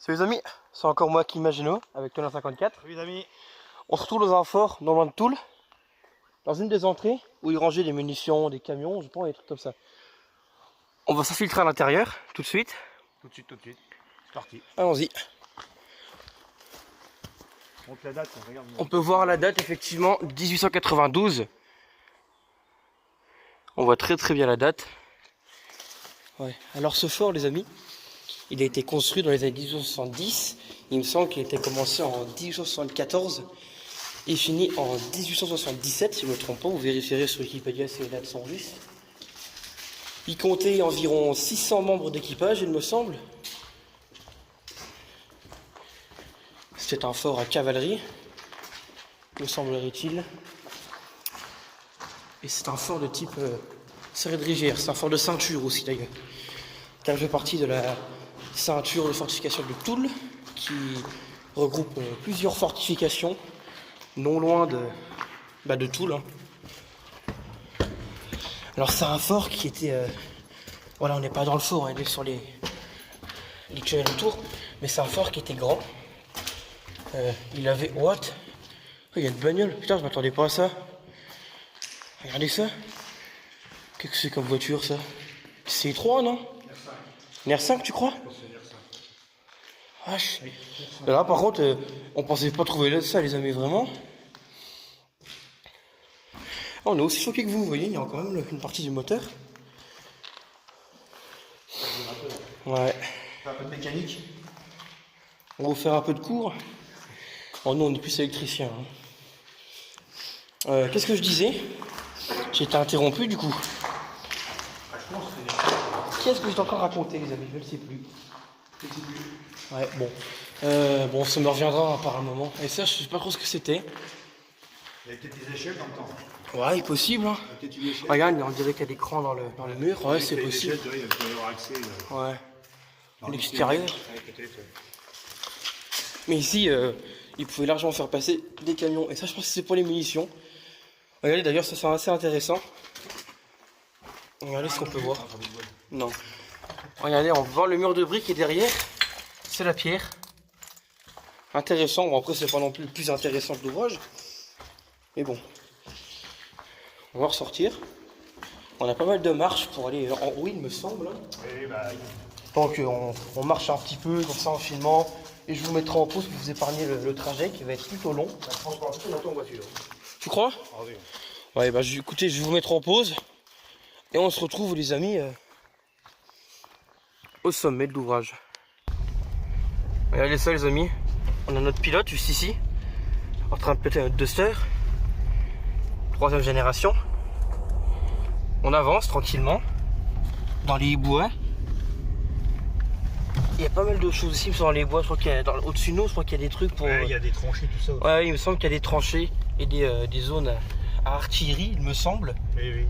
Salut les amis, c'est encore moi qui Imagino avec Tonnerre 54. Salut les amis. On se retrouve dans un fort non loin de Toul, dans une des entrées où ils rangeaient des munitions, des camions, je pense, des trucs comme ça. On va s'infiltrer à l'intérieur tout de suite. Tout de suite. C'est parti. Allons-y. Montre la date, regarde. On peut voir la date effectivement 1892. On voit très bien la date. Ouais. Alors ce fort les amis, il a été construit dans les années 1870. Il me semble qu'il a été commencé en 1874 et fini en 1877 si je ne me trompe pas. Vous vérifierez sur Wikipédia si les dates sont justes. Il comptait environ 600 membres d'équipage il me semble. C'était un fort à cavalerie, me semblerait-il. Et c'est un fort de type serré de rivière, c'est un fort de ceinture aussi d'ailleurs. Car je fais partie de la ceinture de fortification de Toul, qui regroupe plusieurs fortifications, non loin de Toul. Hein. Alors c'est un fort qui était... voilà, on n'est pas dans le fort, on est sur les tunnels autour, mais c'est un fort qui était grand. Il avait... What? Oh, il y a une bagnole, putain je m'attendais pas à ça. Regardez ça. Qu'est-ce que c'est comme voiture ça? C'est 3 non? Une R5 tu crois? Vache. Là par contre on pensait pas trouver ça les amis vraiment. On est aussi choqué que vous voyez, il y a quand même une partie du moteur. Ouais. Un peu de mécanique. On va vous faire un peu de cours. Oh non on est plus électricien. Hein. Qu'est-ce que je disais? J'ai été interrompu du coup. Qu'est-ce que je t'ai encore raconté les amis? Je ne sais plus. Ouais, bon. Bon, ça me reviendra par un moment. Et ça, je sais pas trop ce que c'était. Il y a peut-être des échelles dans le temps. Ouais, il est possible. Hein. Regarde, on dirait qu'il y a des crans dans le mur. Ouais, c'est possible. Il peut y avoir accès. Ouais. À l'extérieur. Mais ici, ils pouvaient largement faire passer des camions. Et ça, je pense que c'est pour les munitions. Regardez, d'ailleurs, ça c'est assez intéressant. Regardez ce qu'on peut voir. Non. Regardez, on voit le mur de briques et derrière, c'est la pierre. Intéressant. Bon, après, c'est pas non plus le plus intéressant de l'ouvrage. Mais bon. On va ressortir. On a pas mal de marches pour aller en haut, il me semble. Oui, bah... Donc, on marche un petit peu comme ça en filmant. Et je vous mettrai en pause pour vous épargner le trajet qui va être plutôt long. Ça prend pas tout longtemps en voiture. Tu crois? Ah oui. Ouais, bah écoutez, je vais vous mettre en pause. Et on se retrouve les amis au sommet de l'ouvrage. Regardez ça les amis. On a notre pilote juste ici. En train de péter notre Duster. 3e génération. On avance tranquillement. Dans les bois. Il y a pas mal de choses ici dans les bois. Je crois qu'il y a au-dessus de nous, je crois qu'il y a des trucs pour... Ouais, il y a des tranchées, tout ça. Ouais, il me semble qu'il y a des tranchées et des zones à artillerie, il me semble. Oui.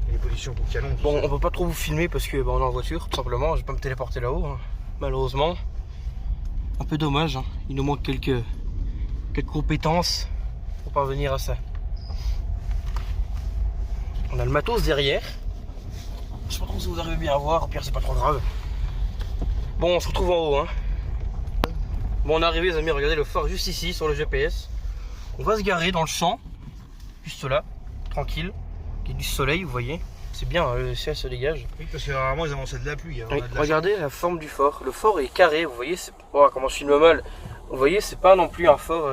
Il y a des positions pour canon. Bon, on peut pas trop vous filmer parce que on est en voiture, tout simplement. Je vais pas me téléporter là-haut, hein, malheureusement. Un peu dommage, hein. Il nous manque quelques compétences pour parvenir à ça. On a le matos derrière. Je sais pas trop si vous arrivez bien à voir, au pire c'est pas trop grave. Bon, on se retrouve en haut. Hein. Bon, on est arrivé les amis, regardez le phare juste ici sur le GPS. On va se garer dans le champ, juste là, tranquille. Il y a du soleil, vous voyez. C'est bien, le ciel se dégage. Oui, parce que rarement ils avançaient de la pluie. Oui, regardez la forme du fort. Le fort est carré, vous voyez. Oh, comment je filme mal. Vous voyez, c'est pas non plus un fort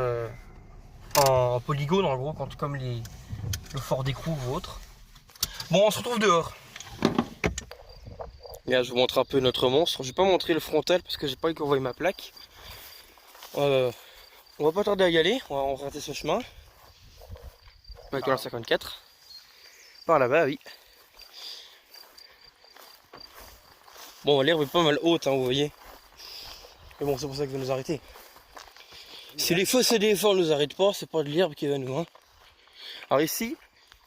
en polygone, en gros, comme le fort d'Écrou ou autre. Bon, on se retrouve dehors. Et là, je vous montre un peu notre monstre. Je vais pas montrer le frontal parce que j'ai pas eu qu'on voie ma plaque. On va pas tarder à y aller. On va emprunter ce chemin. Avec la 54. Par là-bas, oui. Bon, l'herbe est pas mal haute, hein, vous voyez. Mais bon, c'est pour ça qu'il va nous arrêter. Si les fosses et les efforts ne nous arrêtent pas, c'est pas de l'herbe qui va nous. Hein. Alors ici,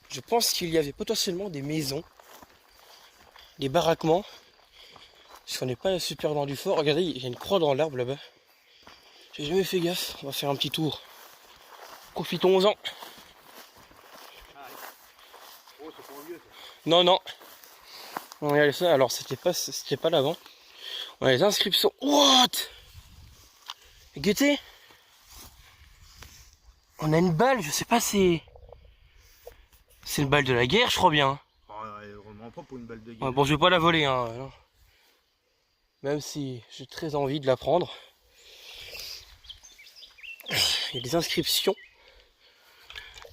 je pense qu'il y avait potentiellement des maisons, des baraquements. Parce qu'on n'est pas super loin du fort. Regardez, il y a une croix dans l'arbre là-bas. J'ai jamais fait gaffe. On va faire un petit tour. Profitons-en. Non. Regardez ça. Alors c'était pas l'avant. On a les inscriptions. What? Guettez. On a une balle, je sais pas si... C'est une balle de la guerre, je crois bien. Vraiment pas pour une balle de guerre. Ouais, bon, je vais pas la voler, hein. Non. Même si j'ai très envie de la prendre. Il y a des inscriptions.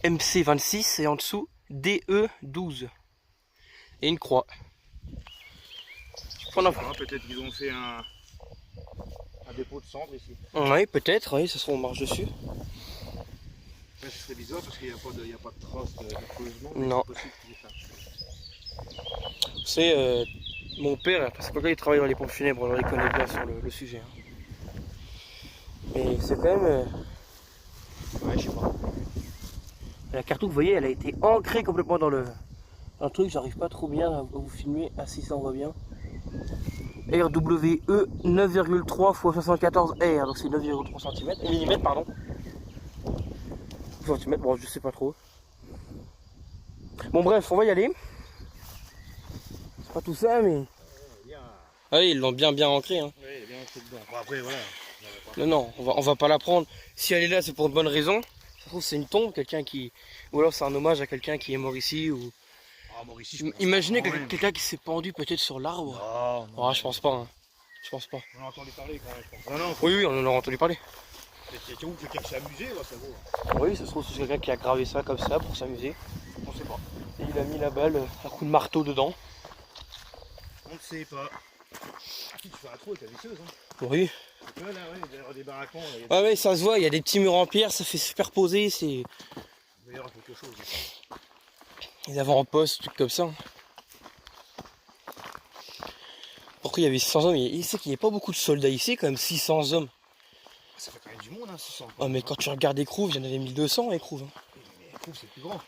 MC26 et en dessous DE12. Et une croix. Peut-être qu'ils ont fait un dépôt de cendres ici. Oui, peut-être, oui, ça sera on marche dessus. Ouais, ce serait bizarre parce qu'il n'y a pas de traces de creusement. Non. C'est possible qu'il y ait ça. C'est mon père, parce que quand il travaille dans les pompes funèbres, alors il connaît bien sur le sujet. Hein. Mais c'est quand même... Ouais, je sais pas. La carte, vous voyez, elle a été ancrée complètement dans le truc. J'arrive pas trop bien à vous filmer. Ah si, ça on voit bien. RWE 9,3 x 74 R, donc c'est 9,3 cm. Millimètres, pardon. Centimètres, bon, je sais pas trop. Bon, bref, on va y aller. C'est pas tout ça, mais. Ah oui, ils l'ont bien ancré. Hein. Oui, il est bien ancré dedans. Bon, après, voilà. Non, on va pas la prendre. Si elle est là, c'est pour une bonne raison. Ça se trouve, c'est une tombe, quelqu'un qui. Ou alors c'est un hommage à quelqu'un qui est mort ici. Ou... Ah, mort ici, imaginez quelqu'un qui s'est pendu peut-être sur l'arbre. Non, Je pense pas. Hein. Je pense pas. On a entendu parler quand même, je pense. Non, oui, on en a entendu parler. C'est où quelqu'un qui s'est amusé, là, ça vaut. Oui, ça se trouve, c'est quelqu'un qui a gravé ça comme ça pour s'amuser. On sait pas. Et il a mis la balle à coup de marteau dedans. On ne sait pas. Tu fais un trou avec la visseuse, hein. Oui. Tu vois, là, ouais, il y a des barracons. Ah ouais, ça se voit, il y a des petits murs en pierre, ça fait superposer, c'est... Il va y avoir quelque chose. Les avant-postes, trucs comme ça. Pourquoi il y avait 600 hommes? Il sait qu'il n'y a pas beaucoup de soldats ici, quand même 600 hommes. Ça fait quand même du monde, hein, 600. Ah mais quand tu regardes Écrouves, il y en avait 1200 à Écrouves. Hein. Mais Écrouves, c'est plus grand.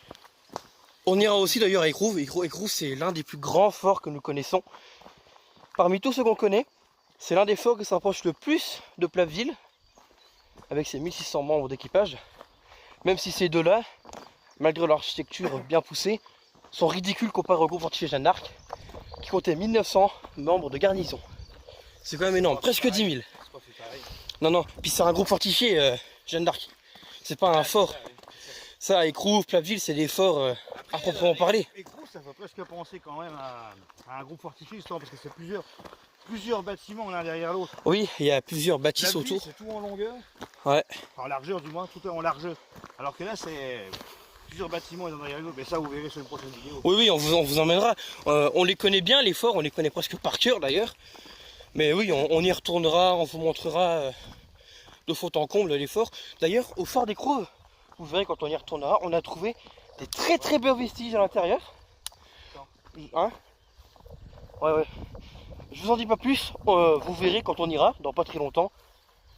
On ira aussi d'ailleurs à Écrouves. Écrouves, c'est l'un des plus grands forts que nous connaissons. Parmi tous ceux qu'on connaît, c'est l'un des forts qui se rapproche le plus de Platteville, avec ses 1600 membres d'équipage. Même si ces deux-là, malgré leur architecture bien poussée, sont ridicules comparé au groupe fortifié Jeanne d'Arc, qui comptait 1900 membres de garnison. C'est quand même énorme, presque 10 000. Non, puis c'est un groupe fortifié, Jeanne d'Arc. C'est pas un fort. Ça, Écrouves, Platteville, c'est des forts à proprement parler. Écrouves, ça fait presque penser quand même à un groupe fortifié, justement, parce que c'est plusieurs bâtiments l'un derrière l'autre. Oui, il y a plusieurs bâtisses autour. C'est tout en longueur. Ouais. Enfin, en largeur, du moins, tout est en largeur. Alors que là, c'est plusieurs bâtiments l'un derrière l'autre. Mais ça, vous verrez sur une prochaine vidéo. Oui, on vous emmènera. On les connaît bien, les forts, on les connaît presque par cœur d'ailleurs. Mais oui, on y retournera, on vous montrera de fond en comble les forts. D'ailleurs, au fort d'Écrouves, vous verrez quand on y retournera, on a trouvé des très beaux vestiges à l'intérieur. Hein? Ouais. Je vous en dis pas plus, vous verrez quand on ira, dans pas très longtemps.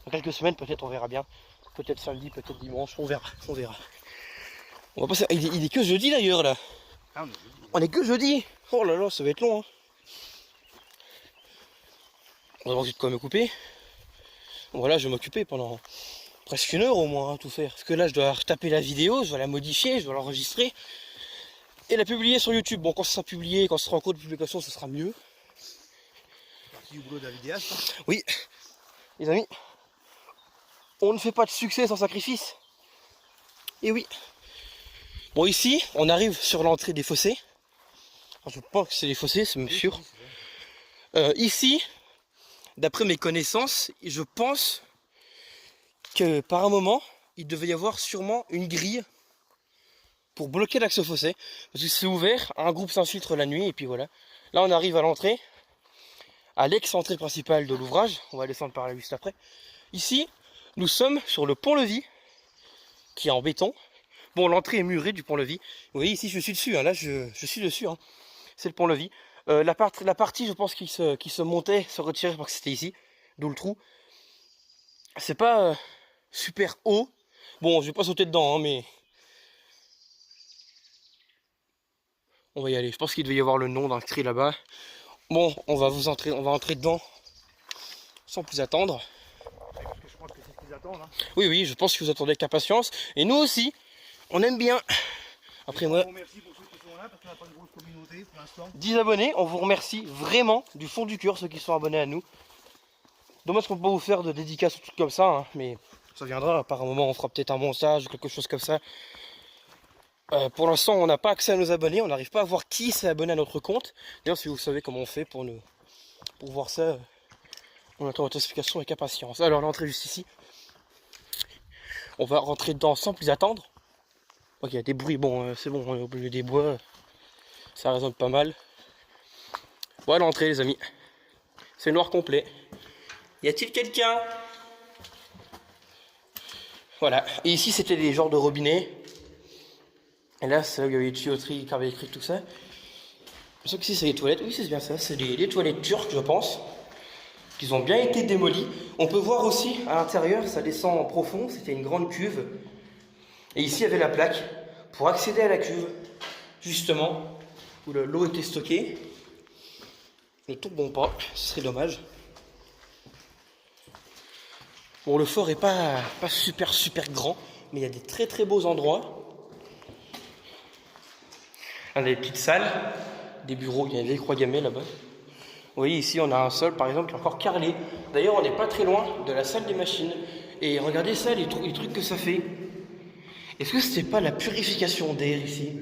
Dans quelques semaines peut-être, on verra bien. Peut-être samedi, peut-être dimanche, on verra. On va passer... il est que jeudi d'ailleurs là. Ah, on est que jeudi. Oh là là, ça va être long. Hein. On va avoir de quoi me couper. Voilà, je vais m'occuper pendant presque 1 heure au moins, hein, tout faire. Parce que là, je dois retaper la vidéo, je dois la modifier, je dois l'enregistrer. Et la publier sur YouTube. Bon, quand ça sera publié, quand ce sera en cours de publication, ce sera mieux. C'est parti du boulot de la vidéaste. Hein. Oui, les amis, on ne fait pas de succès sans sacrifice. Et oui. Bon, ici, on arrive sur l'entrée des fossés. Enfin, je pense que c'est les fossés, c'est même sûr. Ici, d'après mes connaissances, je pense que par un moment, il devait y avoir sûrement une grille pour bloquer l'accès au fossé. Parce que c'est ouvert, un groupe s'infiltre la nuit, et puis voilà. Là, on arrive à l'entrée, à l'ex-entrée principale de l'ouvrage. On va descendre par là juste après. Ici, nous sommes sur le pont-levis, qui est en béton. Bon, l'entrée est murée du pont-levis. Vous voyez, ici, je suis dessus. Hein. Là, je suis dessus. Hein. C'est le pont-levis. La partie, je pense, qui se montait, se retirait parce que c'était ici, d'où le trou. C'est pas super haut. Bon, je vais pas sauter dedans, hein, mais on va y aller. Je pense qu'il devait y avoir le nom d'inscrit là-bas. Bon, on va entrer dedans sans plus attendre. Parce que je pense que c'est ce qu'ils attendent. Hein. Oui, je pense que vous attendez avec impatience. Et nous aussi, on aime bien. Après moi, merci pour ceux qui sont là, parce qu'on n'a pas une grosse communauté pour l'instant. 10 abonnés, on vous remercie vraiment du fond du cœur ceux qui sont abonnés à nous. Dommage qu'on peut pas vous faire de dédicaces ou trucs comme ça, hein, mais ça viendra. Par un moment, on fera peut-être un montage ou quelque chose comme ça. Pour l'instant, on n'a pas accès à nos abonnés, on n'arrive pas à voir qui s'est abonné à notre compte. D'ailleurs, si vous savez comment on fait pour voir ça, on attend votre explication avec impatience. Alors, l'entrée juste ici. On va rentrer dedans sans plus attendre. Ok, il y a des bruits, bon, c'est bon, on est au milieu des bois. Ça résonne pas mal. Voilà l'entrée, les amis. C'est noir complet. Y a-t-il quelqu'un? Voilà. Et ici, c'était des genres de robinets. Et là, c'est là où il y avait les tuyauteries, câbles électriques, tout ça. Je pense que ici, c'est les toilettes. Oui, c'est bien ça. C'est des toilettes turques, je pense. Qui ont bien été démolies. On peut voir aussi, à l'intérieur, ça descend en profond. C'était une grande cuve. Et ici, il y avait la plaque pour accéder à la cuve, justement, où l'eau était stockée. Ne tombons pas, ce serait dommage. Bon, le fort est pas super grand, mais il y a des très beaux endroits. Il y a des petites salles, des bureaux, il y a une vieille croix gammée là-bas. Vous voyez ici, on a un sol par exemple qui est encore carrelé. D'ailleurs, on n'est pas très loin de la salle des machines. Et regardez ça, les trucs que ça fait. Est-ce que c'était pas la purification d'air ici?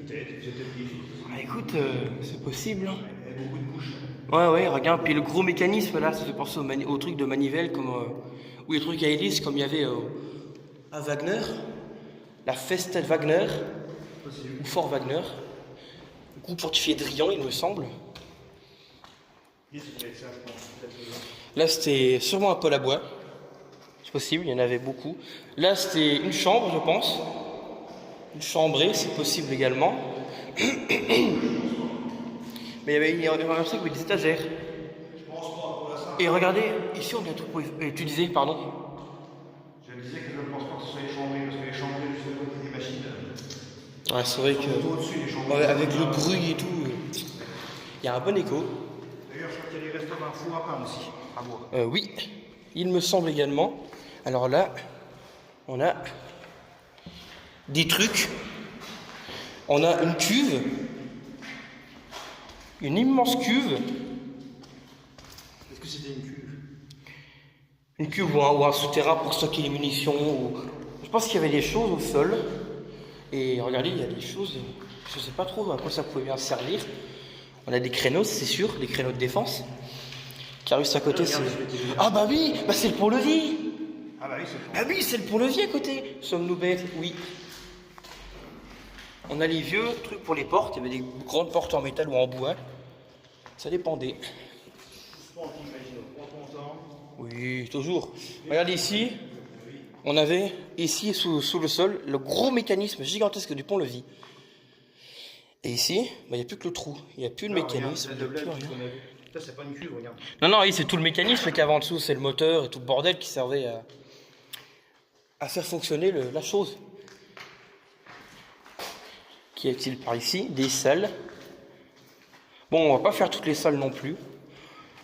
Ah, écoute, c'est possible. Hein. Il y a beaucoup de bouches. Ouais, regarde. Puis le gros mécanisme là, ça fait penser au truc de manivelle, comme, ou les trucs à hélice, comme il y avait à Wagner, la Festel Wagner, ou Fort Wagner. Groupe fortifié de Drian, il me semble. Là, c'était sûrement un pôle à bois. C'est possible, il y en avait beaucoup. Là, c'était une chambre, je pense. Une chambrée, c'est possible également. Mais il y avait un truc avec des étagères. Et regardez, ici, on a tout pour... tu disais, pardon. Je disais que je ne pense pas que ce soit les chambrées, parce que les chambrées, juste à côté des machines. Ouais, c'est vrai que... Ouais, avec le bruit et tout, il y a un bon écho. D'ailleurs, je crois qu'il y a les restos d'un four à pain aussi, à bois. Oui, il me semble également. Alors là, on a des trucs. On a une cuve. Une immense cuve. Est-ce que c'était une cuve? Une cuve ou un souterrain pour stocker les munitions. Je pense qu'il y avait des choses au sol. Et regardez, il y a des choses, je ne sais pas trop à quoi ça pouvait bien servir. On a des créneaux, c'est sûr, des créneaux de défense. Qui arrivent à côté, c'est... Ah bah oui, bah c'est le pont-levis. Ah bah oui, c'est le Ah oui, c'est le pont-levis à côté. Sommes-nous bêtes? Oui. On a les vieux trucs pour les portes, il y avait des grandes portes en métal ou en bois. Ça dépendait. Oui, toujours. Regardez ici, on avait ici sous le sol le gros mécanisme gigantesque du pont-levis. Et ici, il n'y a plus que le trou, il n'y a plus de mécanisme. Il y a plus rien. Ça, c'est pas une cuve, regarde. Non, oui, c'est tout le mécanisme qu'il y avait en dessous, c'est le moteur et tout le bordel qui servait à faire fonctionner la chose. Qu'y a-t-il par ici? Des salles. Bon, on va pas faire toutes les salles non plus.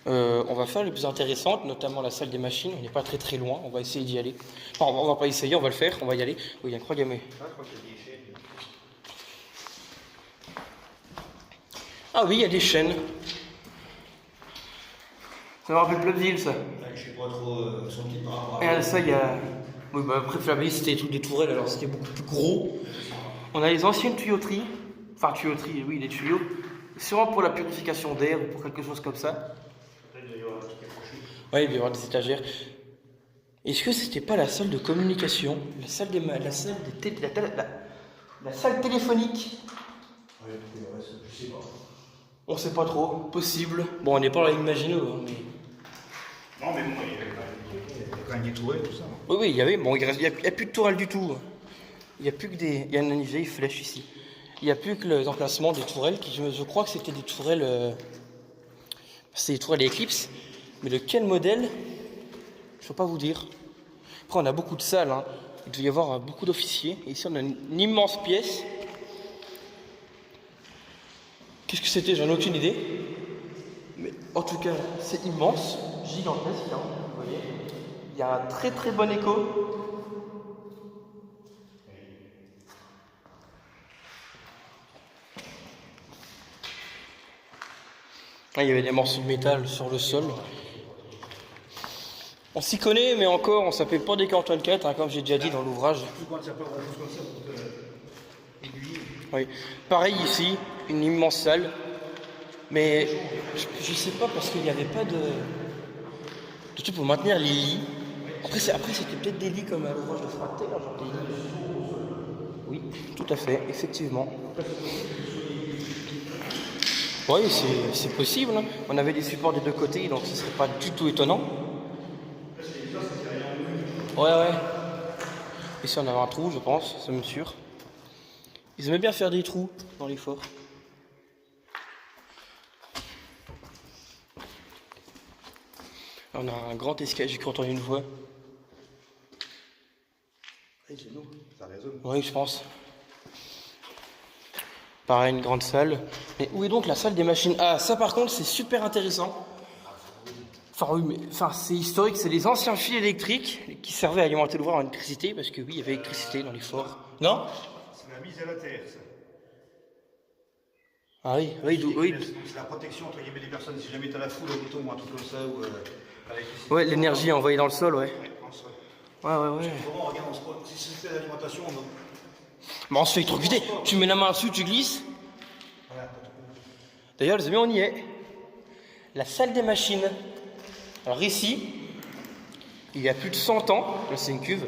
On va faire les plus intéressantes, notamment la salle des machines. On n'est pas très loin, on va essayer d'y aller. Enfin, on va pas essayer, on va le faire, on va y aller. Oui, il y a une croix gammée. Ah oui, il y a des chaînes. Ça me rappelle Pleuville, ça. Je sais pas trop son petit par rapport Et ça, il y a... Oui, bah après, Pleuville, c'était des tourelles, alors c'était beaucoup plus gros. On a les anciennes tuyauteries. Enfin, tuyauteries, oui, les tuyaux. Sûrement pour la purification d'air ou pour quelque chose comme ça. Oui, il va y avoir des étagères. Est-ce que c'était pas la salle de communication? La salle téléphonique? Ouais, je sais pas. On sait pas trop, possible. Bon, on n'est pas là Imagino, hein, mais... Non, mais bon, il y avait quand même des tourelles, tout ça. Oui, il y avait. Bon, il n'y a plus de tourelles du tout. Il n'y a plus que des... Il y a une vieille flèche ici. Il n'y a plus que les emplacements des tourelles, qui je crois que c'était des tourelles... C'est des tourelles Eclipse. Mais de quel modèle? Je ne peux pas vous dire. Après, on a beaucoup de salles. Hein. Il doit y avoir beaucoup d'officiers. Et ici, on a une immense pièce. Qu'est-ce que c'était? J'en ai aucune idée. Mais en tout cas, c'est immense, gigantesque. Hein, vous voyez. Il y a un très bon écho. Ah, il y avait des morceaux de métal sur le sol. On s'y connaît, mais encore, on s'appelle pas des 4x4, hein, comme j'ai déjà dit dans l'ouvrage. Surtout quand il n'y a pas grand chose comme ça pour aiguiller. Oui. Pareil ici, une immense salle. Mais je sais pas parce qu'il n'y avait pas de truc pour maintenir les lits. Après c'était peut-être des lits comme à l'ouvrage de Frater, genre des lits. Oui, tout à fait, effectivement. Oui, c'est possible. Hein. On avait des supports des deux côtés, donc ce serait pas du tout étonnant. Ouais. Ici on avait un trou, je pense, c'est même sûr. Ils aimaient bien faire des trous dans les forts. On a un grand escalier, j'ai cru entendre une voix. Oui, c'est nous, ça résonne. Oui, je pense. Pareil, une grande salle. Mais où est donc la salle des machines? Ah, ça par contre, c'est super intéressant. Enfin, c'est historique, c'est les anciens fils électriques qui servaient à alimenter l'ouvrage en électricité, parce que oui, il y avait électricité dans les forts. Non? C'est la mise à la terre, ça. Ah oui. C'est la protection entre guillemets des personnes. Si jamais tu as la foule au bouton ou un truc comme ça, ou Ouais, l'énergie envoyée dans le sol, ouais. dans le sol. Ouais. Comment on regarde, si c'est l'alimentation, Mais on se fait électrocuter. Tu mets la main dessus, tu glisses. Voilà. D'ailleurs, les amis, on y est. La salle des machines. Alors ici, il y a plus de 100 ans, là c'est une cuve,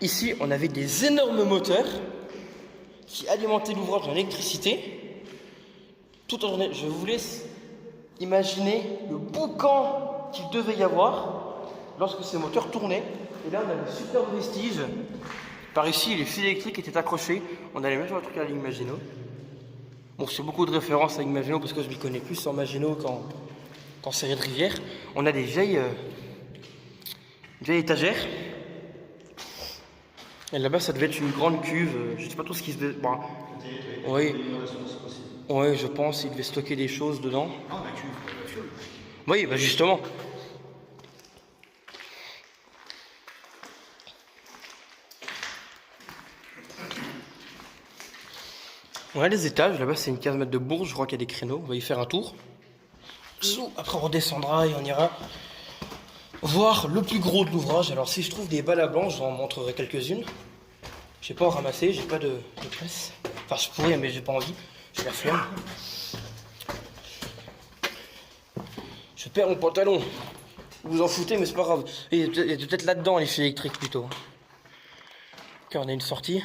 ici on avait des énormes moteurs qui alimentaient l'ouvrage en électricité. Tout en journée, je vous laisse imaginer le boucan qu'il devait y avoir lorsque ces moteurs tournaient. Et là on a des super vestiges. Par ici, les fils électriques étaient accrochés. On allait mettre le truc à l'Imagino. Bon, c'est beaucoup de références à Imagino parce que je m'y connais plus en Maginot qu'en série de rivière. On a des vieilles étagères. Et là-bas, ça devait être une grande cuve. Je sais pas trop ce qui se... Bon. Oui. Oui, je pense. Il devait stocker des choses dedans. Non, la cuve. Oui, bah justement. On a les étages. Là-bas, c'est une 15 mètres de bourse. Je crois qu'il y a des créneaux. On va y faire un tour. Après, on redescendra et on ira voir le plus gros de l'ouvrage. Alors, si je trouve des balles à blanc, j'en montrerai quelques-unes. Je sais pas en ramasser, j'ai pas de place. Enfin, je pourrais, mais j'ai pas envie. J'ai la flemme. Je perds mon pantalon. Vous vous en foutez, mais c'est pas grave. Et il y a peut-être là-dedans les fils électriques plutôt. Ok, on a une sortie.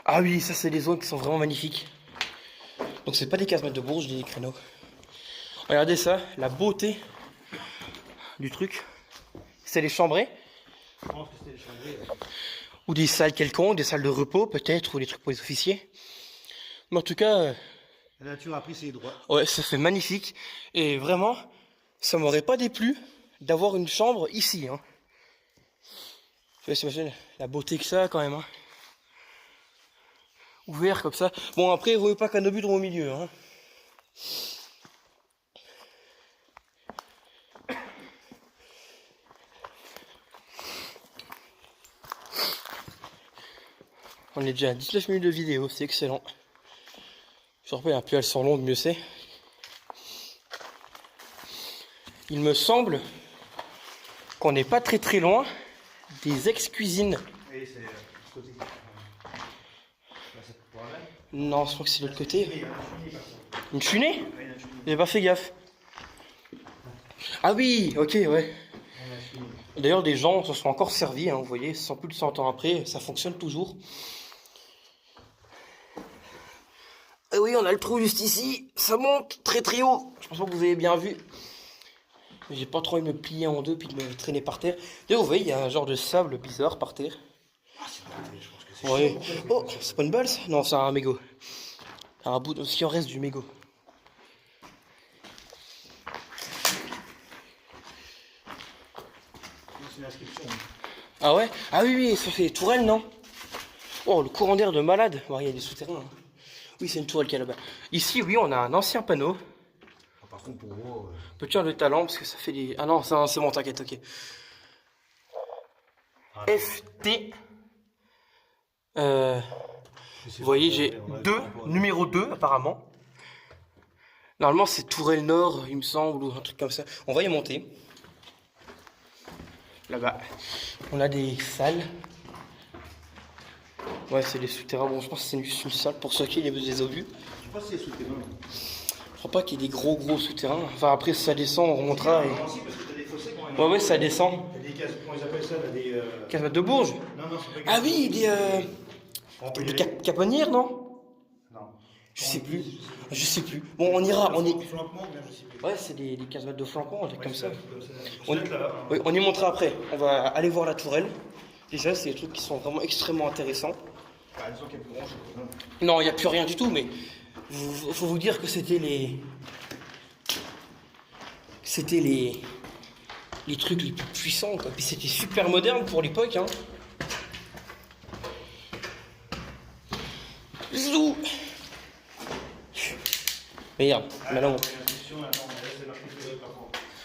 Ah oui, ça, c'est des zones qui sont vraiment magnifiques. Donc, c'est pas des 15 mètres de bourge, des créneaux. Regardez ça, la beauté du truc. C'est les chambrées. Je pense que c'était les chambrées. Ou des salles quelconques, des salles de repos peut-être, ou des trucs pour les officiers. Mais en tout cas, La nature a pris ses droits. ouais, ça fait magnifique. Et vraiment, ça m'aurait pas déplu d'avoir une chambre ici. Hein. Je vais imaginer la beauté que ça a quand même. Hein. Ouvert comme ça. Bon, après, il ne vaut pas qu'un obus au milieu. Hein. On est déjà à 19 minutes de vidéo, c'est excellent. Je te rappelle, plus elles sont longues, mieux c'est. Il me semble qu'on n'est pas très loin des ex-cuisines. Oui, c'est côté. Non, je crois que c'est de l'autre côté. Une cheminée? J'ai pas fait gaffe. Ah oui, ok, ouais. D'ailleurs, des gens se sont encore servis, hein, vous voyez, sans plus de 100 ans après, ça fonctionne toujours. Et oui, on a le trou juste ici, ça monte très haut. Je pense pas que vous avez bien vu. Mais j'ai pas trop envie de me plier en deux puis de me traîner par terre. D'ailleurs, vous voyez, il y a un genre de sable bizarre par terre. Ah, c'est pas mal, je pense que c'est Ouais. Oh, c'est pas une balle ça? Non, c'est un mégot. Un bout de ce qui en reste du mégot. une inscription. Ah ouais? Ah oui, ça fait tourelle, non? Oh, le courant d'air de malade. Ouais, il y a des souterrains. Hein. Oui, c'est une tourelle qu'il y a là-bas. Ici, oui, on a un ancien panneau. Ah, par contre, pour moi. Peux-tu enlever le talent parce que ça fait des... Ah non, c'est bon, t'inquiète, ok. FT. Vous voyez, j'ai numéro 2 apparemment. Normalement, c'est Tourelle Nord, il me semble, ou un truc comme ça. On va y monter. Là-bas, on a des salles. Ouais, c'est des souterrains. Bon, je pense que c'est juste une salle pour stocker les obus. Je sais pas si c'est souterrain. Je crois pas qu'il y ait des gros souterrains. Enfin, après, si ça descend, on remontera. Et... Non, si, parce que t'as des fossés quand même. Ouais, ça descend. T'as des cases, comment ils appellent ça là, des. Casemates de Bourges. Non, non, c'est pas Ah oui, des caponnières, non? Non. Je sais plus. Je sais plus. Bon, on ira. On y... Flanquement, je sais plus. Ouais, c'est des casemates de flanquement, un truc comme ça. On... Oui, on y montera après. On va aller voir la tourelle. Déjà, c'est des trucs qui sont vraiment extrêmement intéressants. Bah, disons qu'il y a plus grand chose. Non, il n'y a plus rien du tout, mais faut vous dire que c'était les trucs les plus puissants, quoi. Puis c'était super moderne pour l'époque, hein. Zou. Merde, maintenant. Je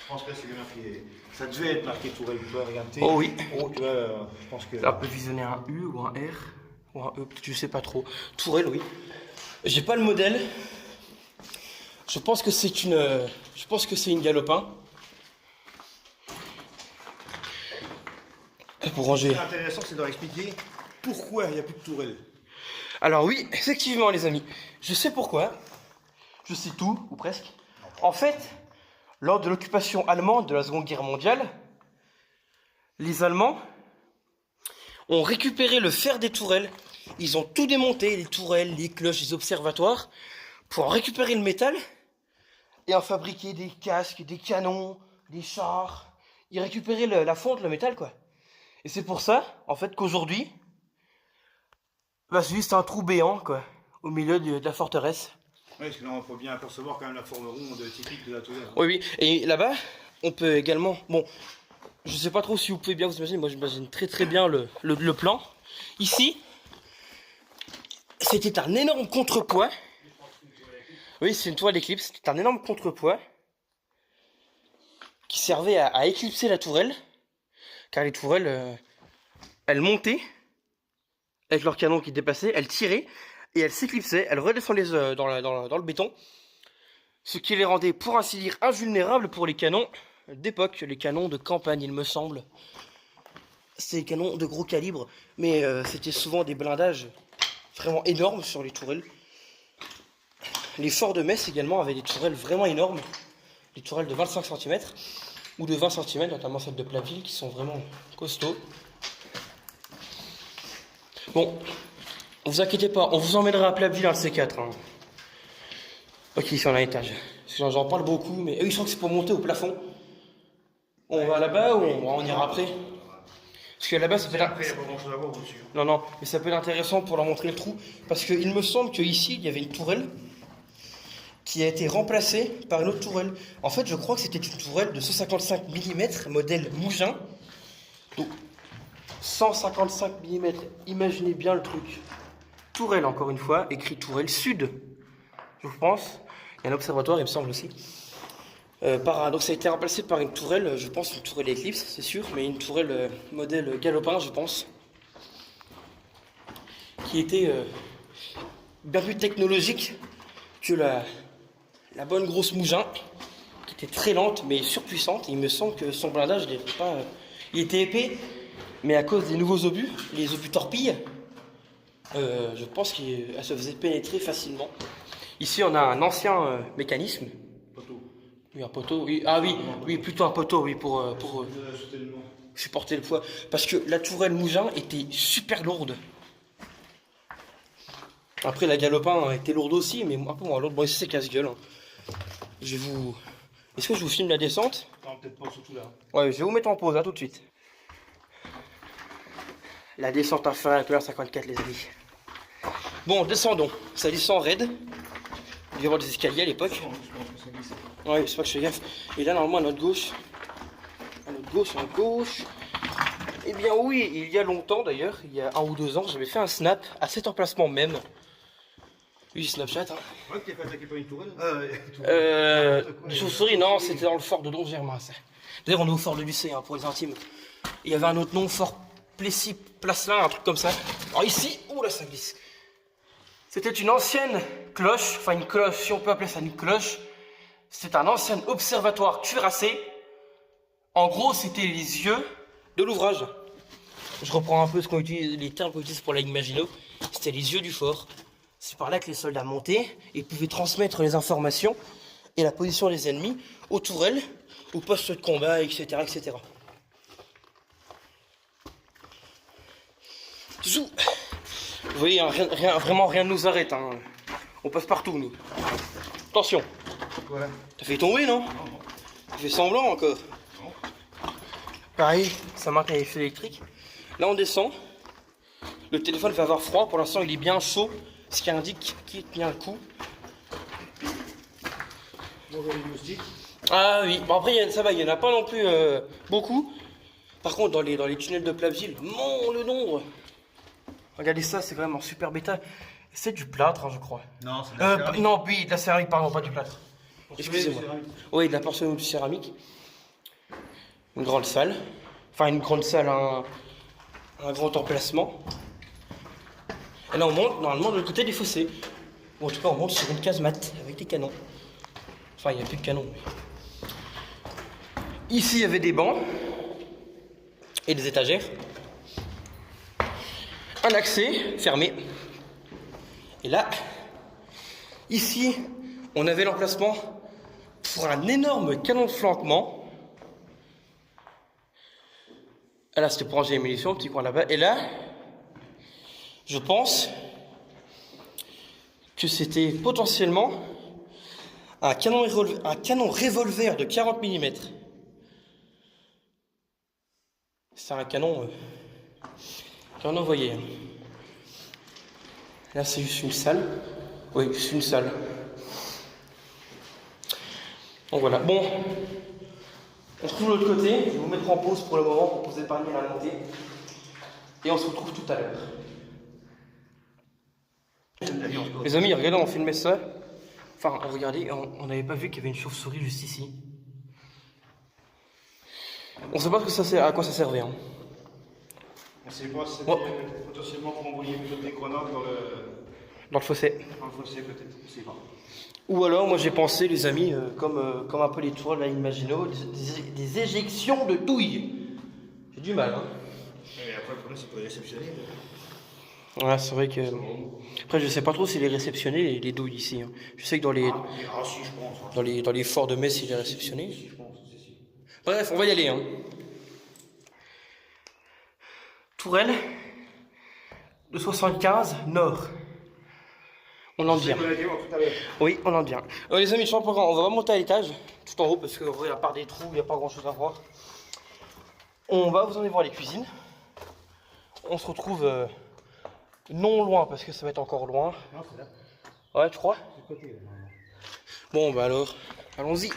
pense que c'est marqué. Ça devait être marqué Tourelle. Tu vois, regarde. Oh oui. Oh, tu vois, je pense que. Là, on peut visionner un U ou un R ou un E, je sais pas trop. Tourelle, oui. J'ai pas le modèle. Je pense que c'est une galopin. Pour ranger. Ce qui est intéressant, c'est de leur expliquer pourquoi il n'y a plus de tourelle. Alors oui, effectivement, les amis. Je sais pourquoi. Je sais tout, ou presque. En fait, lors de l'occupation allemande de la Seconde Guerre mondiale, les Allemands ont récupéré le fer des tourelles. Ils ont tout démonté, les tourelles, les cloches, les observatoires, pour en récupérer le métal et en fabriquer des casques, des canons, des chars. Ils récupéraient la fonte, le métal, quoi. Et c'est pour ça, en fait, qu'aujourd'hui, bah, c'est juste un trou béant, quoi, au milieu de la forteresse. Oui, parce que là, il faut bien apercevoir quand même la forme ronde typique de la tourelle. Oui, oui. Et là-bas, on peut également... Bon, je sais pas trop si vous pouvez bien vous imaginer. Moi, j'imagine très très bien le plan. Ici, c'était un énorme contrepoids. Oui, c'est une toile d'éclipse. C'était un énorme contrepoids qui servait à éclipser la tourelle. Car les tourelles, elles montaient avec leurs canons qui dépassaient, elles tiraient et elles s'éclipsaient. Elles redescendaient dans le béton. Ce qui les rendait, pour ainsi dire, invulnérables pour les canons d'époque, les canons de campagne, il me semble. C'est des canons de gros calibre, mais c'était souvent des blindages vraiment énormes sur les tourelles. Les forts de Metz également avaient des tourelles vraiment énormes, des tourelles de 25 cm ou de 20 cm, notamment celles de Plaville, qui sont vraiment costauds. Bon, ne vous inquiétez pas, on vous emmènera à Plaville un de ces quatre. Hein. Ok, ici on a un étage. J'en parle beaucoup, mais eux ils sont que c'est pour monter au plafond. On va là-bas ou on ira après? Parce que là-bas ça peut être... Après, il n'y a pas grand-chose à voir au-dessus. Non, non, mais ça peut être intéressant pour leur montrer le trou. Parce qu'il me semble qu'ici il y avait une tourelle qui a été remplacée par une autre tourelle. En fait, je crois que c'était une tourelle de 155 mm, modèle Mougin. Donc, 155 mm, imaginez bien le truc. Tourelle, encore une fois, écrit tourelle sud, je pense. Il y a un observatoire, il me semble aussi. Donc ça a été remplacé par une tourelle, je pense, une tourelle Eclipse, c'est sûr, mais une tourelle modèle galopin, je pense, qui était bien plus technologique que la bonne grosse Mougin, qui était très lente mais surpuissante. Et il me semble que son blindage, il était épais, mais à cause des nouveaux obus, les obus torpilles, je pense qu'elle se faisait pénétrer facilement. Ici, on a un ancien mécanisme. Poteau. Oui, un poteau. Oui. Ah oui, oui, plutôt un poteau, oui, pour supporter le poids. Parce que la tourelle Mougin était super lourde. Après, la galopin était lourde aussi, mais un peu moins lourde. Bon, ici, c'est casse-gueule. Hein. Je vais vous... Est-ce que je vous filme la descente? Non, peut-être pas, surtout là. Ouais, je vais vous mettre en pause, hein, tout de suite. La descente à fin, à 54, les amis. Bon, descendons. Ça descend raide. Il y avoir des escaliers à l'époque. Ouais, c'est pas que je fais gaffe. Et là, normalement, à notre gauche. À notre gauche. Eh bien, oui, il y a longtemps d'ailleurs, il y a 1 ou 2 ans, j'avais fait un snap à cet emplacement même. Oui, Snapchat. Hein. Ouais, que t'es fait attaquer par une tourelle. Des chauves-souris, non, c'était dans le fort de Don Germain, ça. D'ailleurs, on est au fort de Lucé, hein, pour les intimes. Il y avait un autre nom, fort Plessis, Placelin, un truc comme ça. Alors ici, ouh là, ça glisse. C'était une ancienne cloche, enfin une cloche, si on peut appeler ça une cloche, C'est un ancien observatoire cuirassé. En gros, c'était les yeux de l'ouvrage. Je reprends un peu les termes qu'on utilise pour la ligne Maginot. C'était les yeux du fort. C'est par là que les soldats montaient et pouvaient transmettre les informations et la position des ennemis aux tourelles, aux postes de combat, etc. etc. Zou. Vous voyez, hein, vraiment rien ne nous arrête. Hein. On passe partout, nous. Attention. Voilà. T'as fait tomber, non? T'as fait semblant encore. Pareil, ça marque les feux électriques. Là, on descend. Le téléphone va avoir froid. Pour l'instant, il est bien chaud, ce qui indique qu'il tient le coup. Ah oui, bon après ça va, il n'y en a pas non plus beaucoup. Par contre, dans les tunnels de Plaville, mon le nombre. Regardez ça, c'est quand même en super bêta. C'est du plâtre, hein, je crois. Non, c'est de la céramique. Non, oui, de la céramique, pardon, pas du plâtre. Excusez-moi. Oui, de la porcelaine ou du céramique. Une grande salle. Enfin, une grande salle, un grand emplacement. Et là, on monte normalement de l'autre côté des fossés. Ou en tout cas, on monte sur une casemate avec des canons. Enfin, il n'y a plus de canons. Mais... Ici, il y avait des bancs et des étagères. Un accès fermé. Et là, ici, on avait l'emplacement pour un énorme canon de flanquement. Ah là, c'était pour ranger les munitions, petit coin là-bas. Et là, je pense que c'était potentiellement un canon revolver de 40 mm. C'est un canon qu'on envoyait. Là, c'est juste une salle. Oui, c'est une salle. Donc voilà. Bon, on se retrouve de l'autre côté. Je vais vous mettre en pause pour le moment pour vous épargner la montée. Et on se retrouve tout à l'heure. Les amis, regardez, on filmait ça. Enfin, regardez, on n'avait pas vu qu'il y avait une chauve-souris juste ici. On ne sait pas à quoi ça servait. Hein. On ne sait pas si c'était potentiellement pour envoyer des grenades dans le fossé. Dans le fossé, peut-être. On ne sait pas. Ou alors, moi j'ai pensé, les amis, comme un peu les tours de la ligne Maginot, des éjections de douilles. J'ai du mal. Hein. Et après, le problème, c'est pour les réceptionner. Ouais, c'est vrai que. Après, je sais pas trop s'il est réceptionné les douilles ici. Hein. Je sais que dans les. Si, je pense. Dans les forts de Metz, il est réceptionné. Si, je pense, si. Bref, on va y aller. Hein. Tourelle de 75 nord. On en vient. Oui, on en vient. Les amis, je pense qu'on va remonter à l'étage, tout en haut, parce que à part des trous, il n'y a pas grand chose à voir. On va vous emmener voir les cuisines. On se retrouve non loin, parce que ça va être encore loin. Non, c'est là. Ouais, tu crois? C'est côté, là. Bon, bah alors, allons-y.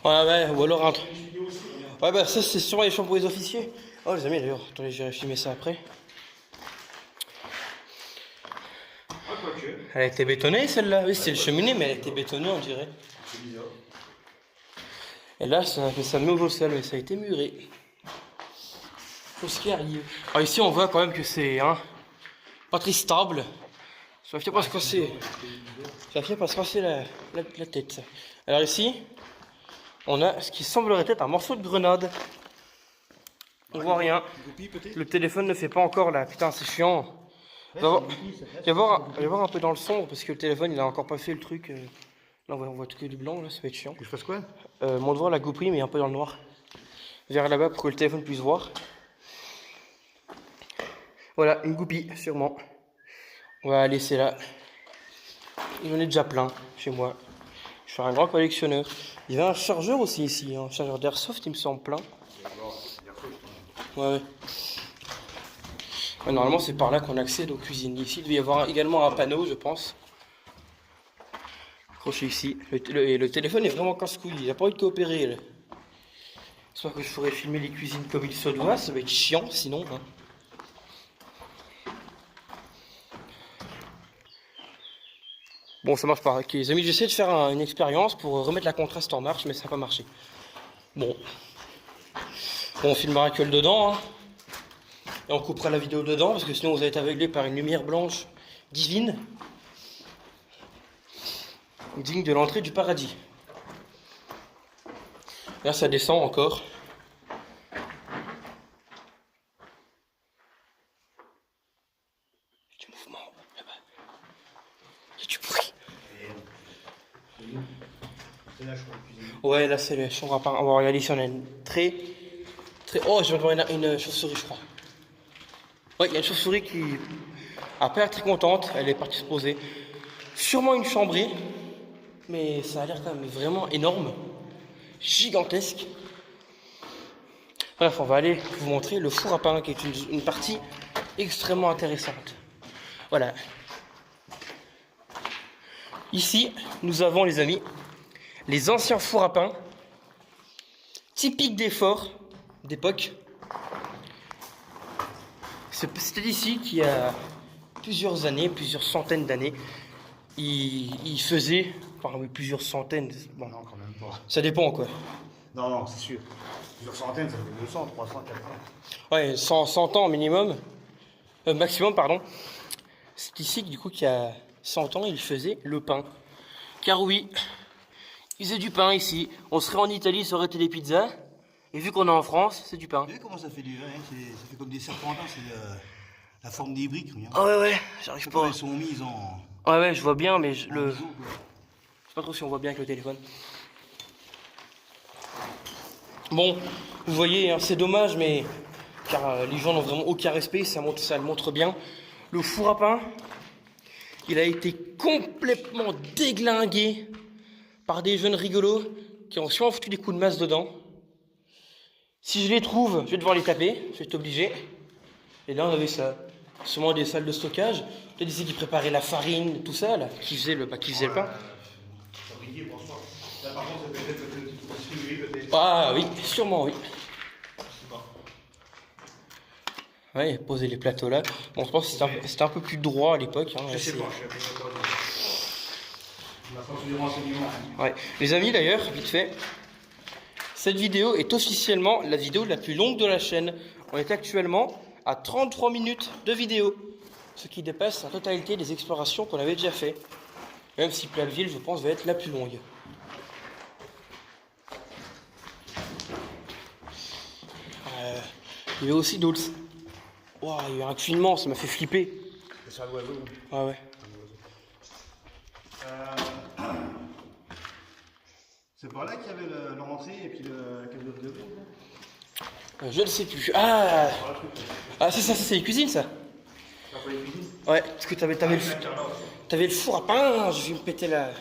Ouais, ou alors un truc. Ouais, bah ça, c'est sûrement les chambres pour les officiers. Oh, les amis, d'ailleurs, attendez, j'irai filmer ça après. Elle a été bétonnée, celle-là. Oui, c'est le cheminée, mais elle a été bétonnée, on dirait. C'est bizarre. Et là, ça a fait ça nouveau sol, mais ça a été muré. Faut ce qui arrive. Alors ici, on voit quand même que c'est pas très stable. Ça fait pas se casser. Ça fait pas se casser la tête. Alors ici, on a ce qui semblerait être un morceau de grenade. On voit rien. Le téléphone ne fait pas encore là. Putain, c'est chiant. Je vais voir un peu dans le sombre parce que le téléphone il a encore pas fait le truc. Là, on voit tout que du blanc, là, ça va être chiant. Je fasse quoi? Montre voir la GoPro, mais un peu dans le noir. Vers là-bas pour que le téléphone puisse voir. Voilà, une goupille, sûrement. On va la laisser là. Il en est déjà plein chez moi. Je suis un grand collectionneur. Il y avait un chargeur aussi ici, un chargeur d'airsoft, il me semble plein. Ouais. Normalement, c'est par là qu'on accède aux cuisines. Ici, il devait y avoir également un panneau, je pense. Accroché ici. Le téléphone est vraiment casse-couille. Il n'a pas envie de coopérer. J'espère que je ferai filmer les cuisines comme il se doit. Ça va être chiant sinon. Hein. Bon, ça marche pas. Ok, les amis, j'essaie de faire une expérience pour remettre la contraste en marche, mais ça n'a pas marché. Bon, on filmera que le dedans. Hein. Et on coupera la vidéo dedans parce que sinon vous allez être aveuglé par une lumière blanche divine. Digne de l'entrée du paradis. Là ça descend encore. Il y a du mouvement là-bas. Il y a du bruit. C'est la chambre de cuisine. Ouais, là c'est la chambre à part. On va regarder si on a une très. Oh, je viens de voir une chauve-souris, je crois. Ouais, il y a une chauve-souris qui a pas l'air très contente. Elle est partie se poser. Sûrement une chambrée. Mais ça a l'air quand même vraiment énorme. Gigantesque. Bref, on va aller vous montrer le four à pain qui est une partie extrêmement intéressante. Voilà. Ici, nous avons, les amis, les anciens fours à pain typiques des forts d'époque. C'était ici qu'il y a plusieurs années, plusieurs centaines d'années, il faisait, enfin oui, plusieurs centaines, bon, Non, quand même pas. ça dépend quoi. Non, non, c'est sûr. Plusieurs centaines, ça fait 200, 300, 400. Ouais, 100 ans minimum, maximum, pardon. C'est ici du coup qu'il y a 100 ans, il faisait le pain. Car oui, ils faisaient du pain ici. On serait en Italie, ça aurait été des pizzas. Et vu qu'on est en France, c'est du pain. Vous voyez comment ça fait du vin, hein, ça fait comme des serpentins, c'est la forme des briques. Regarde. Ah ouais, j'arrive Quand pas. elles sont mises en. Ouais, je vois bien, mais je en biseau, quoi. sais pas trop si on voit bien avec le téléphone. Bon, vous voyez, hein, c'est dommage, mais car les gens n'ont vraiment aucun respect, ça le montre bien. Le four à pain, il a été complètement déglingué par des jeunes rigolos qui ont sûrement foutu des coups de masse dedans. Si je les trouve, je vais devoir les taper, je vais être obligé. Et là, on avait ça. Sûrement des salles de stockage. Peut-être ici qui préparaient la farine, tout ça, là, qui faisait le pain. Fabriqué, franchement. Là, par contre, ça peut être peut-être. Ah oui, sûrement oui. Ouais, poser les plateaux là. Bon, je pense que c'était un peu plus droit à l'époque. Hein, Je sais pas, je suis un peu d'accord. On a pas du renseignement. Ouais. Les amis, d'ailleurs, vite fait, cette vidéo est officiellement la vidéo la plus longue de la chaîne. On est actuellement à 33 minutes de vidéo, ce qui dépasse la totalité des explorations qu'on avait déjà fait. Même si Platteville, je pense, va être la plus longue. Il y avait aussi d'autres. Wow, il y a eu un cuinement, ça m'a fait flipper. C'est un oiseau. Ah ouais. C'est par là qu'il y avait l'entrée et puis le cadeau de boue. Je ne sais plus. Ah, c'est ça, c'est les cuisines, ça. Ouais, parce que t'avais le four à pain, je vais me péter la...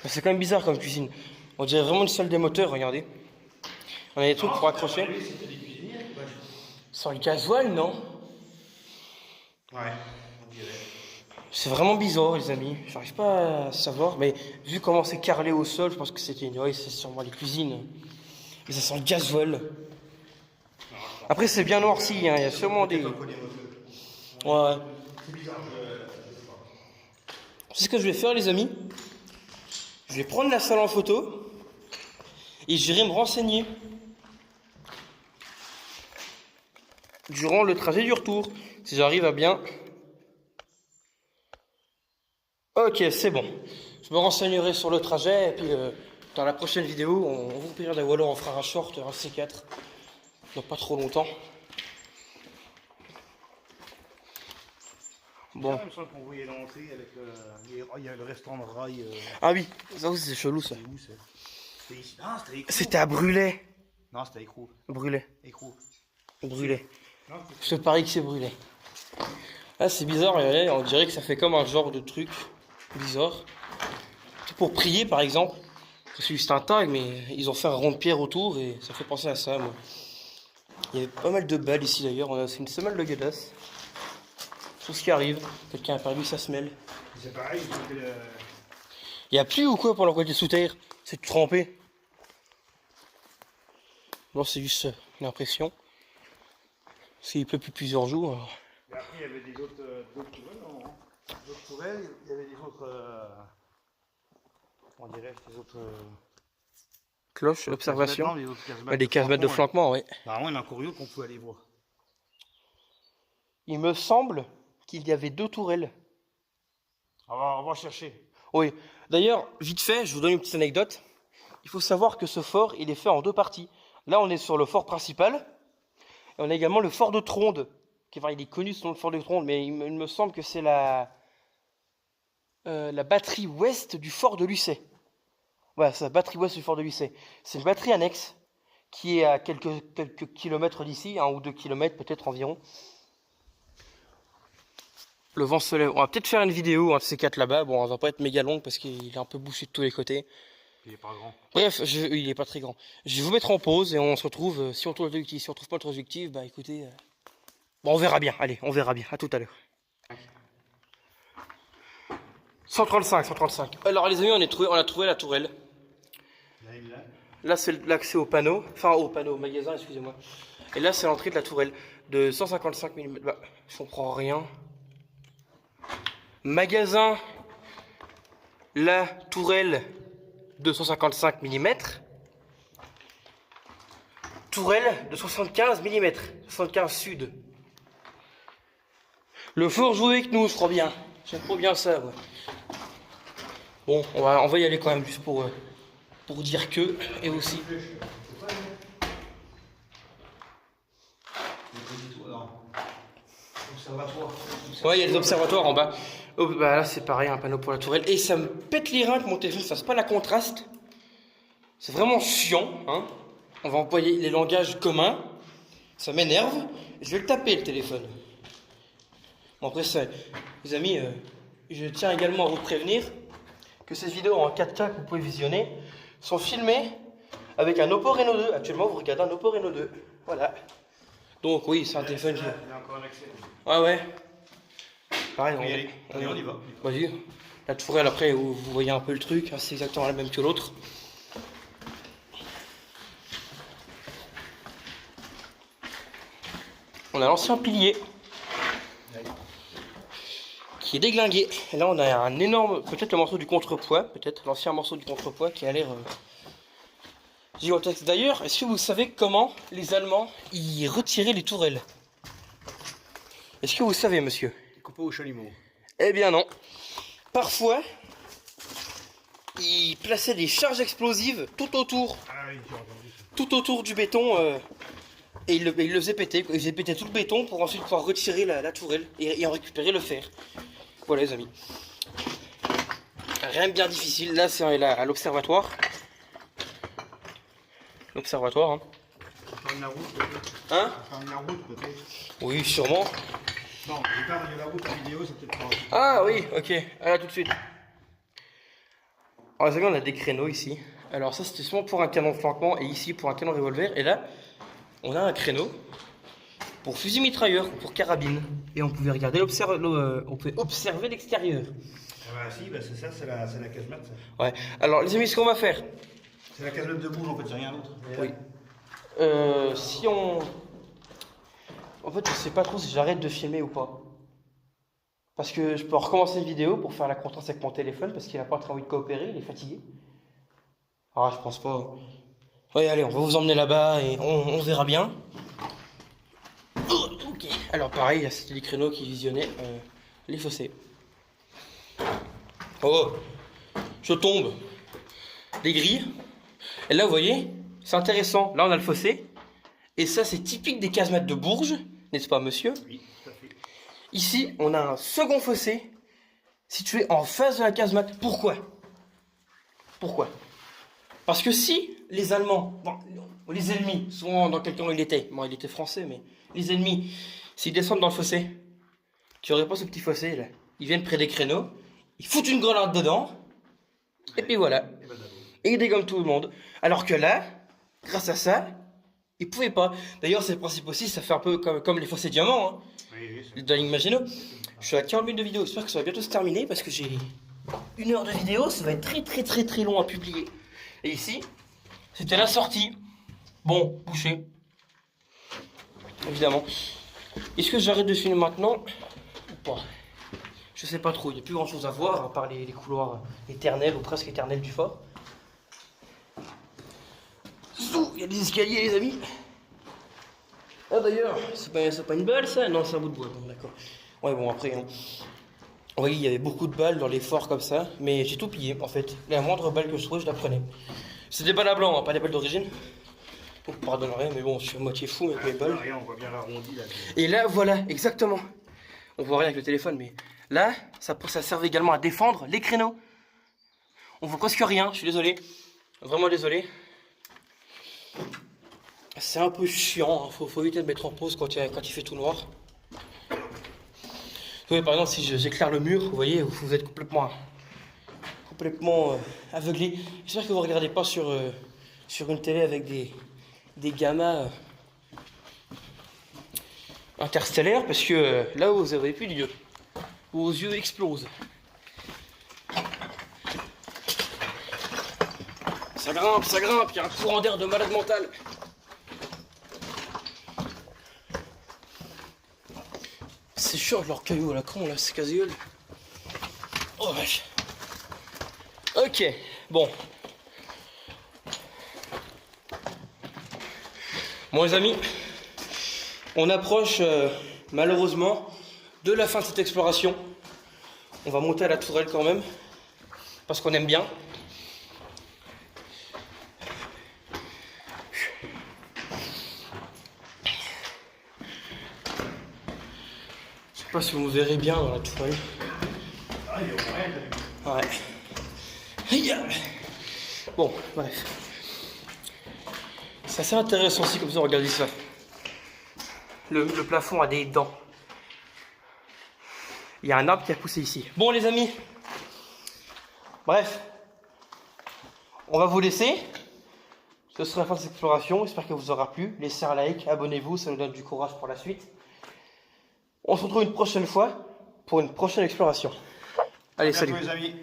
C'est quand même bizarre comme cuisine. On dirait vraiment une salle des moteurs, regardez. On a des trucs pour accrocher. Sans le gasoil, non? Ouais, on dirait. C'est vraiment bizarre, les amis. J'arrive pas à savoir, mais vu comment c'est carrelé au sol, je pense que c'était une... Ouais, c'est sûrement les cuisines. Mais ça sent le gasoil. Après, c'est bien noirci, hein. Il y a sûrement des... Ouais. C'est ce que je vais faire, les amis. Je vais prendre la salle en photo et j'irai me renseigner durant le trajet du retour, si j'arrive à bien. Ok, c'est bon. Je me renseignerai sur le trajet et puis dans la prochaine vidéo, on vous paiera ou alors on fera un short, un C4, dans pas trop longtemps. Bon. Il me semble qu'on voyait l'entrée avec il y a le restaurant de rail. Ah oui, ça aussi c'est chelou ça. C'est où c'est? C'était ici. Ah, c'était Écrou. C'était à Brûlé. Non, c'était Écrou. Brûlé. Écrou. Brûlé. Non, Je te parie que c'est brûlé. Ah, c'est bizarre, regardez, on dirait que ça fait comme un genre de truc bizarre. Pour prier par exemple, parce que c'est un tag, mais ils ont fait un rond de pierre autour et ça fait penser à ça, moi. Il y avait pas mal de balles ici d'ailleurs, on a aussi une semelle de Gadas. Tout ce qui arrive, quelqu'un a perdu sa semelle. c'est pareil, c'était le. Il y a plus ou quoi pour leur côté sous terre? C'est trempé. Non, c'est juste une impression. S'il pleut depuis plusieurs jours. Alors... Et après, il y avait des autres tourelles, non? D'autres tourelles, il y avait des autres. On dirait des autres. Cloche, observation. Non, les autres casemates Ouais, des casemates de flanquement, oui. Normalement, il y en a encore une autre qu'on peut aller voir. il me semble qu'il y avait 2 tourelles. On va chercher. Oui. D'ailleurs, vite fait, je vous donne une petite anecdote. Il faut savoir que ce fort, il est fait en 2 parties. Là, on est sur le fort principal. Et on a également le fort de Tronde. Enfin, il est connu sous le fort de Tronde, mais il me semble que c'est la batterie ouest du fort de Lucé. Voilà, c'est la batterie ouest du fort de Lucé. C'est une batterie annexe qui est à quelques kilomètres d'ici, 1 ou 2 kilomètres peut-être environ. Le vent se lève. On va peut-être faire une vidéo, un de ces 4 là-bas. Bon, elle va pas être méga longue parce qu'il est un peu bouché de tous les côtés. Il est pas grand. Bref, il est pas très grand. Je vais vous mettre en pause et on se retrouve. Si on trouve l'objectif, si on trouve pas notre objectif, bah écoutez, bon, on verra bien. Allez, on verra bien. À tout à l'heure. 135. Alors les amis, on a trouvé la tourelle. Là, c'est l'accès au panneau, au magasin, excusez-moi. Et là, c'est l'entrée de la tourelle de 155 mm. Bah, je comprends rien. Magasin, la tourelle de 155 mm. Tourelle de 75 mm. 75 sud. Le fort joue avec nous, je crois bien. J'aime trop bien ça, ouais. Bon, on va y aller quand même, juste pour dire que, et aussi. Ouais, il y a des observatoires en bas. Oh, bah là, c'est pareil, un panneau pour la tourelle. Et ça me pète les reins que mon téléphone fasse pas la contraste. C'est vraiment chiant, hein. On va employer les langages communs. Ça m'énerve. Je vais le taper, le téléphone. Bon, après ça, les amis, je tiens également à vous prévenir que ces vidéos en 4K que vous pouvez visionner sont filmées avec un Oppo Reno 2. Actuellement, vous regardez un Oppo Reno 2. Voilà. Donc oui, c'est un téléphone. Il y a encore un accès. Ah ouais. Pareil, on y va. Vas-y. La tourelle, après, vous voyez un peu le truc. C'est exactement la même que l'autre. On a l'ancien pilier qui est déglingué. Et là, on a un énorme, peut-être le morceau du contrepoids, peut-être l'ancien morceau du contrepoids qui a l'air gigantesque. D'ailleurs, est-ce que vous savez comment les Allemands y retiraient les tourelles? Est-ce que vous savez, monsieur? Coupé au chalumeau. Eh bien non. Parfois, ils plaçaient des charges explosives tout autour du béton et ils le faisaient péter. Ils faisaient péter tout le béton pour ensuite pouvoir retirer la tourelle et en récupérer le fer. Voilà les amis. Rien de bien difficile. Là c'est à l'observatoire. L'observatoire. Hein. Faire la route peut-être. Hein? Faire la route peut-être. Oui, sûrement. Non, j'ai pas regardé la route en vidéo, c'est peut-être pas. Ah oui, ok. À là tout de suite. Alors les amis, on a des créneaux ici. Alors ça c'était souvent pour un canon flanquement et ici pour un canon revolver. Et là, on a un créneau pour fusil mitrailleur, pour carabine. Et on pouvait regarder on pouvait observer l'extérieur. Ah bah si, bah c'est ça, c'est la casemate ça. Ouais. Alors les amis, ce qu'on va faire. C'est la casemate de bouge en fait, c'est rien d'autre. Oui. Si on... En fait, je sais pas trop si j'arrête de filmer ou pas. Parce que je peux recommencer une vidéo pour faire la contraste avec mon téléphone parce qu'il n'a pas très envie de coopérer, il est fatigué. Ah, je pense pas. Oui, allez, on va vous emmener là-bas et on verra bien. Ok. Alors pareil, c'était les créneaux qui visionnaient les fossés. Oh, je tombe. Des grilles. Et là, vous voyez, c'est intéressant. Là, on a le fossé. Et ça, c'est typique des casemates de Bourges, n'est-ce pas, monsieur? Oui, tout à fait. Ici, on a un second fossé situé en face de la casemate. Pourquoi? Parce que si les Allemands, bon, les ennemis, souvent dans quel camp il était, bon, il était français, mais les ennemis, s'ils descendent dans le fossé, qui n'aurait pas ce petit fossé là, ils viennent près des créneaux, ils foutent une grenade dedans, et puis voilà. Et ils dégomment tout le monde. Alors que là, grâce à ça, ils pouvaient pas. D'ailleurs, c'est le principe aussi, ça fait un peu comme les fossés diamants, hein. Oui, Dans Maginot. Je suis à 40 minutes de vidéo, j'espère que ça va bientôt se terminer parce que j'ai 1 heure de vidéo, ça va être très long à publier. Et ici, c'était la sortie. Bon, bouché. Évidemment. Est-ce que j'arrête de filmer maintenant ou pas? Je sais pas trop, il n'y a plus grand chose à voir à part les couloirs éternels ou presque éternels du fort. Il y a des escaliers les amis. Ah d'ailleurs, c'est pas une balle ça? Non, c'est un bout de bois, bon, d'accord. Ouais, bon, après, hein. Oui, il y avait beaucoup de balles dans les forts comme ça, mais j'ai tout pillé en fait. La moindre balle que je trouvais, je la prenais. C'est des balles à blanc, hein, pas des balles d'origine. Vous me pardonnerez, mais bon, je suis à moitié fou avec mes balles. Rien, on voit bien l'arrondi là. Et là, voilà, exactement. On voit rien avec le téléphone, mais là, ça servait également à défendre les créneaux. On voit presque rien, je suis désolé. Vraiment désolé. C'est un peu chiant, hein. Faut éviter de mettre en pause quand il fait tout noir. Oui, par exemple, si j'éclaire le mur, vous voyez, vous êtes complètement aveuglé. J'espère que vous ne regardez pas sur une télé avec des gammas interstellaires, parce que là, vous n'avez plus d'yeux. Vos yeux explosent. Ça grimpe, il y a un courant d'air de malade mental. C'est chiant leur caillou à la con là, c'est casse-gueule. Oh vache. Ok, bon. Bon les amis, on approche malheureusement de la fin de cette exploration. On va monter à la tourelle quand même, parce qu'on aime bien. Je sais pas si vous me verrez bien dans la tourelle. Ah, il y a rien. Ouais. Bon, bref. C'est assez intéressant aussi comme ça, regardez ça. Le plafond a des dents. Il y a un arbre qui a poussé ici. Bon les amis. Bref. On va vous laisser. Ce sera la fin de cette exploration. J'espère que vous aura plu. Laissez un like, abonnez-vous, ça nous donne du courage pour la suite. On se retrouve une prochaine fois pour une prochaine exploration. Allez, salut. Les amis.